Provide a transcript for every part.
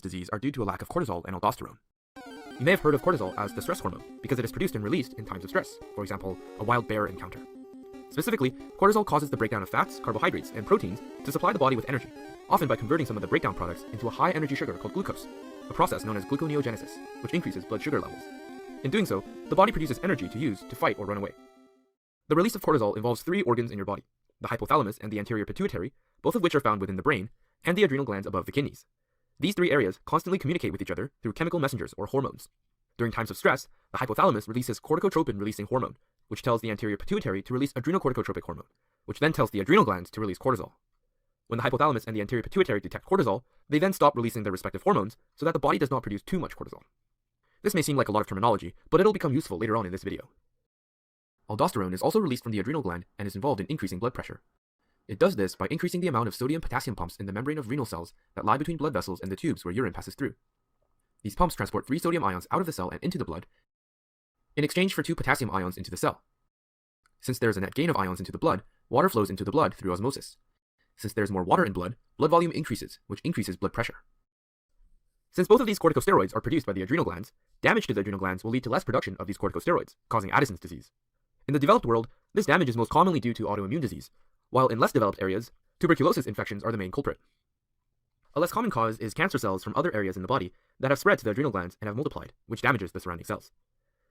disease are due to a lack of cortisol and aldosterone. You may have heard of cortisol as the stress hormone because it is produced and released in times of stress, for example, a wild bear encounter. Specifically, cortisol causes the breakdown of fats, carbohydrates, and proteins to supply the body with energy, often by converting some of the breakdown products into a high-energy sugar called glucose, a process known as gluconeogenesis, which increases blood sugar levels. In doing so, the body produces energy to use to fight or run away. The release of cortisol involves three organs in your body: the hypothalamus and the anterior pituitary, both of which are found within the brain, and the adrenal glands above the kidneys. These three areas constantly communicate with each other through chemical messengers or hormones. During times of stress, the hypothalamus releases corticotropin-releasing hormone, which tells the anterior pituitary to release adrenocorticotropic hormone, which then tells the adrenal glands to release cortisol. When the hypothalamus and the anterior pituitary detect cortisol, they then stop releasing their respective hormones so that the body does not produce too much cortisol. This may seem like a lot of terminology, but it'll become useful later on in this video. Aldosterone is also released from the adrenal gland and is involved in increasing blood pressure. It does this by increasing the amount of sodium-potassium pumps in the membrane of renal cells that lie between blood vessels and the tubes where urine passes through. These pumps transport 3 sodium ions out of the cell and into the blood, in exchange for 2 potassium ions into the cell. Since there is a net gain of ions into the blood, water flows into the blood through osmosis. Since there is more water in blood volume increases, which increases blood pressure. Since both of these corticosteroids are produced by the adrenal glands, damage to the adrenal glands will lead to less production of these corticosteroids, causing Addisons disease. In the developed world, this damage is most commonly due to autoimmune disease, while in less developed areas, tuberculosis infections are the main culprit. A less common cause is cancer cells from other areas in the body that have spread to the adrenal glands and have multiplied, which damages the surrounding cells.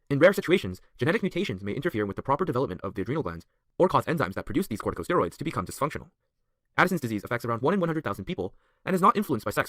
In rare situations, genetic mutations may interfere with the proper development of the adrenal glands or cause enzymes that produce these corticosteroids to become dysfunctional. Addison's disease affects around 1 in 100,000 people and is not influenced by sex